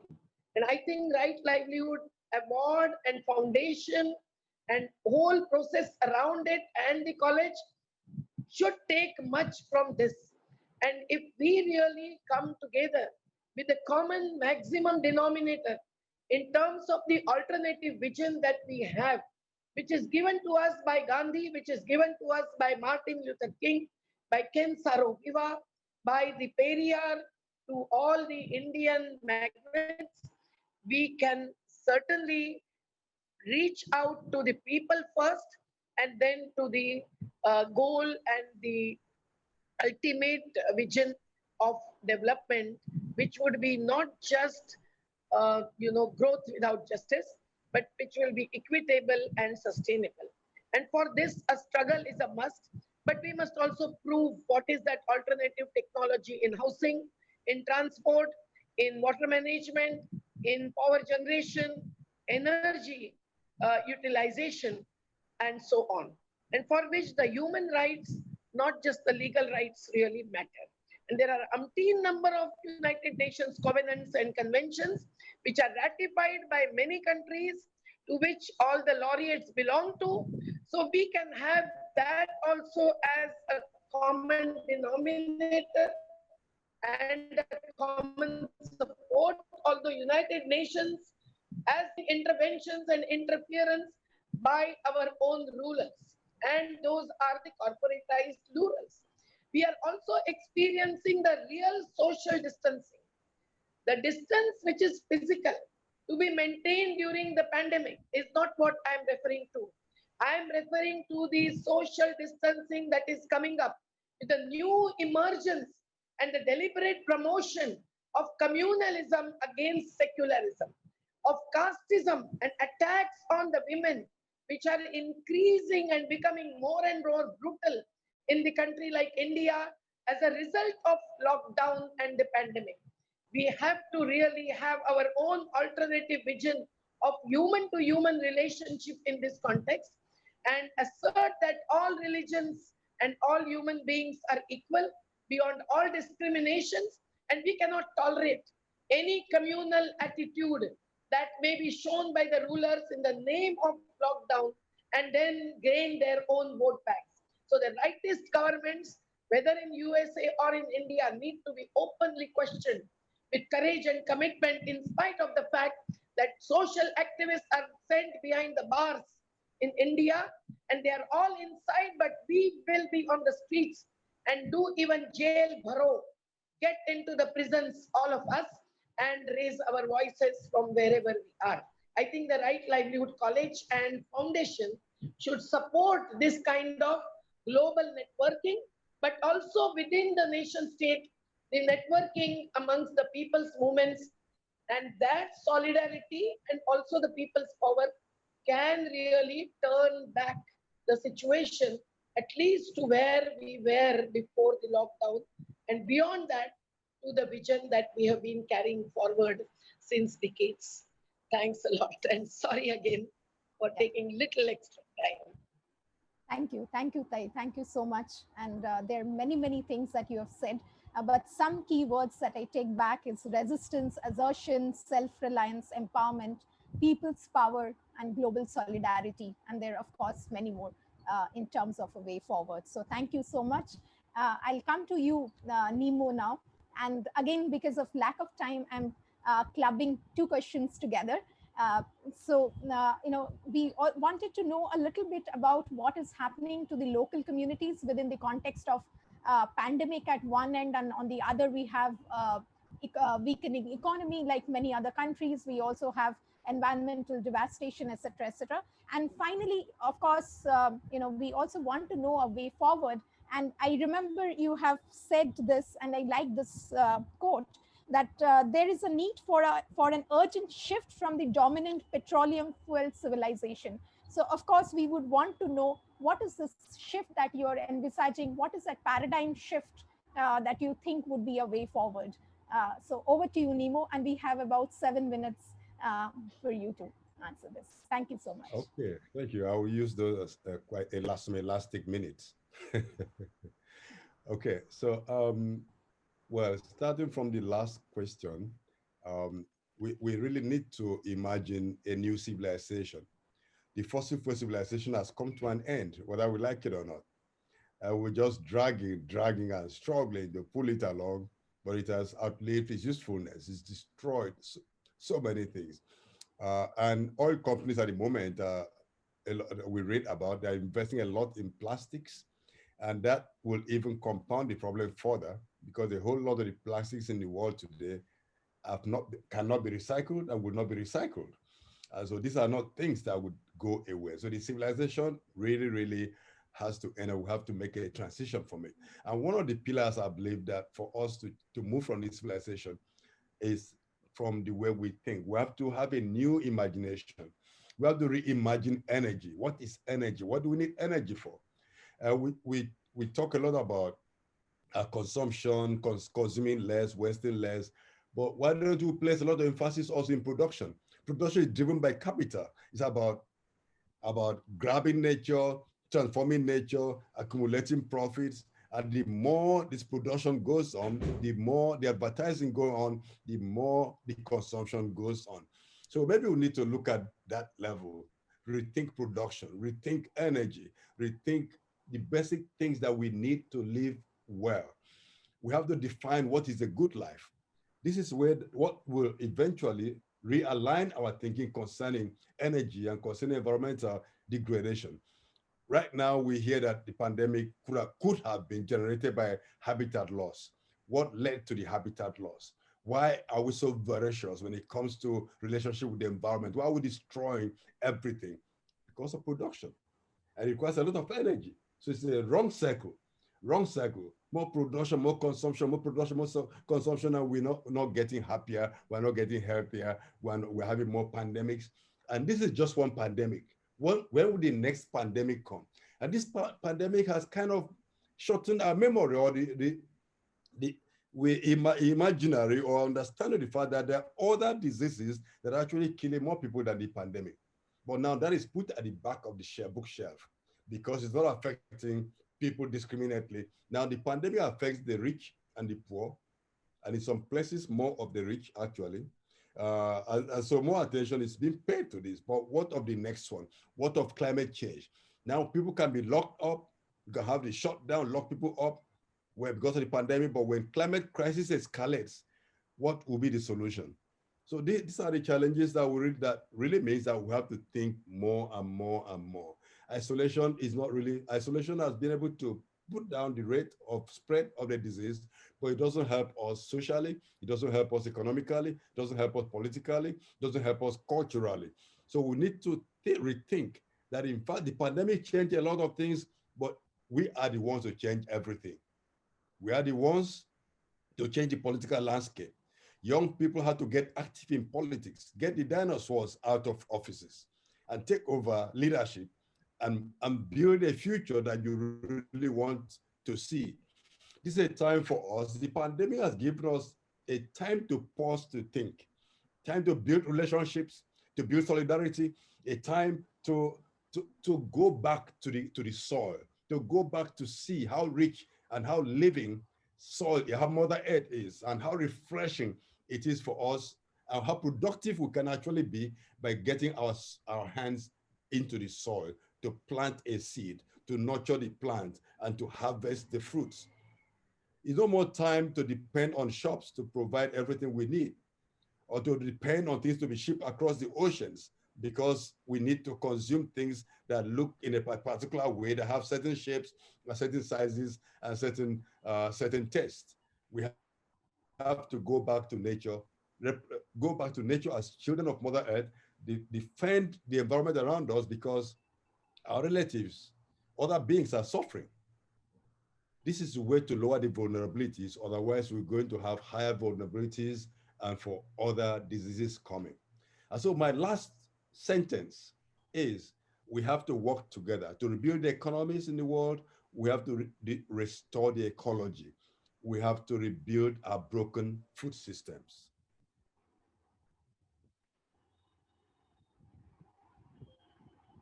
And I think Right Livelihood Award and Foundation and whole process around it and the college should take much from this. And if we really come together with a common maximum denominator in terms of the alternative vision that we have, which is given to us by Gandhi, which is given to us by Martin Luther King, by Ken Saro-Wiwa, by the Periyar, to all the Indian magnets, we can certainly reach out to the people first and then to the goal and the ultimate vision of development, which would be not just growth without justice, but which will be equitable and sustainable. And for this, a struggle is a must. But we must also prove what is that alternative technology in housing, in transport, in water management, in power generation, energy utilization, and so on. And for which the human rights, not just the legal rights, really matter. And there are umpteen number of United Nations covenants and conventions which are ratified by many countries, to which all the laureates belong to. So we can have that also as a common denominator and a common support, although United Nations has the interventions and interference by our own rulers, and those are the corporatized rulers. We are also experiencing the real social distancing, the distance which is physical to be maintained during the pandemic is not what I am referring to. I am referring to the social distancing that is coming up with the new emergence and the deliberate promotion of communalism against secularism, of casteism and attacks on the women, which are increasing and becoming more and more brutal in the country like India as a result of lockdown and the pandemic. We have to really have our own alternative vision of human to human relationship in this context and assert that all religions and all human beings are equal beyond all discriminations, and we cannot tolerate any communal attitude that may be shown by the rulers in the name of lockdown and then gain their own vote banks. So the rightist governments, whether in USA or in India, need to be openly questioned with courage and commitment, in spite of the fact that social activists are sent behind the bars in India and they are all inside, but we will be on the streets and do even jail bharo, get into the prisons, all of us, and raise our voices from wherever we are. I think the Right Livelihood College and Foundation should support this kind of global networking, but also within the nation state, the networking amongst the people's movements, and that solidarity and also the people's power can really turn back the situation at least to where we were before the lockdown, and beyond that to the vision that we have been carrying forward since decades. Thanks a lot, and sorry again for taking little extra time. Thank you, Tai. Thank you so much. And there are many, many things that you have said, but some key words that I take back is resistance, assertion, self-reliance, empowerment, people's power, and global solidarity. And there are, of course, many more in terms of a way forward. So thank you so much. I'll come to you, Nnimmo, now. And again, because of lack of time, I'm clubbing two questions together. We all wanted to know a little bit about what is happening to the local communities within the context of pandemic at one end, and on the other we have weakening economy like many other countries. We also have environmental devastation, etc., etc. And finally, of course, we also want to know a way forward. And I remember you have said this, and I like this quote, that there is a need for an urgent shift from the dominant petroleum fuel civilization. So of course, we would want to know what is this shift that you're envisaging? What is that paradigm shift that you think would be a way forward. So over to you, Nnimmo, and we have about 7 minutes for you to answer this. Thank you so much. Okay, thank you. I will use those quite some elastic minutes. Okay, so well, starting from the last question, we really need to imagine a new civilization. The fossil fuel civilization has come to an end, whether we like it or not. We're just dragging and struggling to pull it along, but it has outlived its usefulness. It's destroyed so many things. And oil companies at the moment, we read about, they're investing a lot in plastics, and that will even compound the problem further because a whole lot of the plastics in the world today cannot be recycled and will not be recycled. So these are not things that would go away. So the civilization really has to end, and we have to make a transition from it. And one of the pillars I believe that for us to move from this civilization is from the way we think. We have to have a new imagination. We have to reimagine energy. What is energy? What do we need energy for? We talk a lot about consumption, consuming less, wasting less, but why don't we place a lot of emphasis also in production? Production is driven by capital. It's about grabbing nature, transforming nature, accumulating profits. And the more this production goes on, the more the advertising goes on, the more the consumption goes on. So maybe we need to look at that level, rethink production, rethink energy, rethink the basic things that we need to live well. We have to define what is a good life. This is where what will eventually realign our thinking concerning energy and concerning environmental degradation. Right now, we hear that the pandemic could have been generated by habitat loss. What led to the habitat loss? Why are we so voracious when it comes to relationship with the environment? Why are we destroying everything? Because of production. And it requires a lot of energy. So it's a wrong circle. Wrong cycle. More production, more consumption, more production, more consumption, and we're not getting happier, we're not getting healthier, we're having more pandemics. And this is just one pandemic. When will the next pandemic come? And this pandemic has kind of shortened our memory, or we imaginary or understanding the fact that there are other diseases that are actually killing more people than the pandemic. But now that is put at the back of the bookshelf because it's not affecting people discriminately. Now the pandemic affects the rich and the poor, and in some places more of the rich actually. And so more attention is being paid to this. But what of the next one? What of climate change? Now people can be locked up, you can have the shutdown, lock people up because of the pandemic, but when climate crisis escalates, what will be the solution? So these are the challenges that really means that we have to think more and more and more. Isolation is not really, isolation has been able to put down the rate of spread of the disease, but it doesn't help us socially, it doesn't help us economically, it doesn't help us politically, it doesn't help us culturally. So we need to rethink that in fact the pandemic changed a lot of things, but we are the ones to change everything. We are the ones to change the political landscape. Young people have to get active in politics, get the dinosaurs out of offices, and take over leadership and build a future that you really want to see. This is a time for us. The pandemic has given us a time to pause to think, time to build relationships, to build solidarity, a time to go back to the soil, to go back to see how rich and how living soil, how Mother Earth is, and how refreshing it is for us, and how productive we can actually be by getting our hands into the soil, to plant a seed, to nurture the plant, and to harvest the fruits. It's no more time to depend on shops to provide everything we need, or to depend on things to be shipped across the oceans, because we need to consume things that look in a particular way, that have certain shapes, certain sizes, and certain tastes. We have to go back to nature, go back to nature as children of Mother Earth, defend the environment around us, because our relatives, other beings are suffering. This is a way to lower the vulnerabilities. Otherwise, we're going to have higher vulnerabilities and for other diseases coming. And so my last sentence is, we have to work together to rebuild the economies in the world. We have to restore the ecology. we have to rebuild our broken food systems.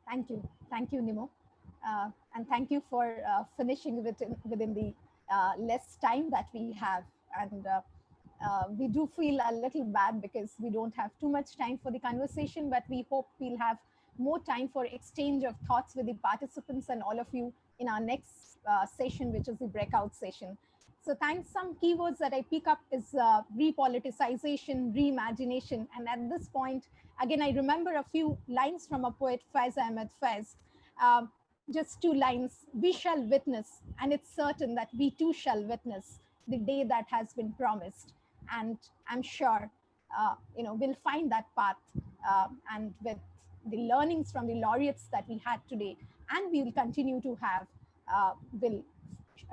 Thank you, Nnimmo, and thank you for finishing within the less time that we have. And we do feel a little bad because we don't have too much time for the conversation, but we hope we'll have more time for exchange of thoughts with the participants and all of you in our next session, which is the breakout session. So thanks. Some keywords that I pick up is repoliticization, reimagination. And at this point, again, I remember a few lines from a poet, Faiz Ahmed Faiz. Just two lines: we shall witness, and it's certain that we too shall witness the day that has been promised. And I'm sure, we'll find that path. And with the learnings from the laureates that we had today, and we will continue to have, will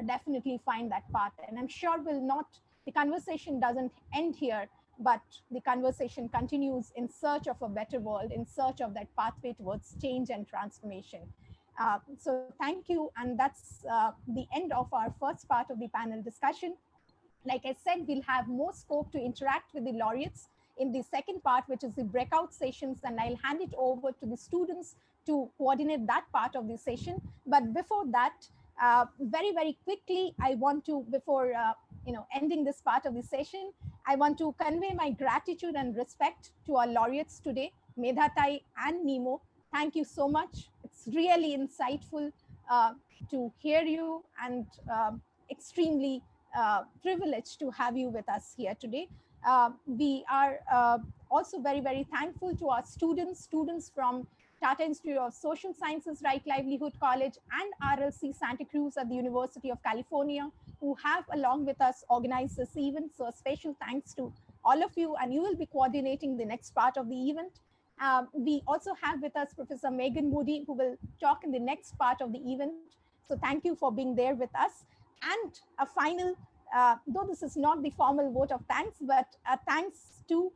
definitely find that path. And I'm sure the conversation doesn't end here, but the conversation continues in search of a better world, in search of that pathway towards change and transformation. So thank you. And that's the end of our first part of the panel discussion. Like I said, we'll have more scope to interact with the laureates in the second part, which is the breakout sessions, and I'll hand it over to the students to coordinate that part of the session. But before that, very, very quickly, I want to, before ending this part of the session, I want to convey my gratitude and respect to our laureates today, Medha and Nnimmo. Thank you so much. It's really insightful to hear you, and extremely privileged to have you with us here today. We are also very, very thankful to our students from Tata Institute of Social Sciences, Right Livelihood College, and RLC Santa Cruz at the University of California, who have, along with us, organized this event. So a special thanks to all of you, and you will be coordinating the next part of the event. We also have with us Professor Megan Moody, who will talk in the next part of the event. So thank you for being there with us. And a final, though this is not the formal vote of thanks, but thanks to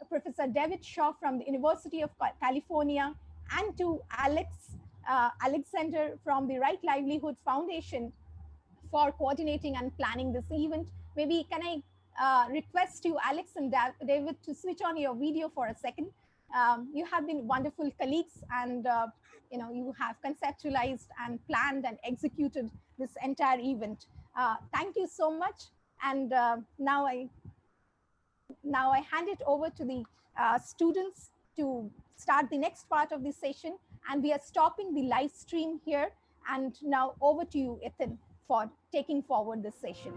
Professor David Shaw from the University of California, and to Alexander from the Right Livelihood Foundation for coordinating and planning this event. Maybe can I request you, Alex and David, to switch on your video for a second. You have been wonderful colleagues, and you have conceptualized and planned and executed this entire event. Thank you so much. And now I hand it over to the students to start the next part of this session. And we are stopping the live stream here. And now over to you, Ethan, for taking forward this session.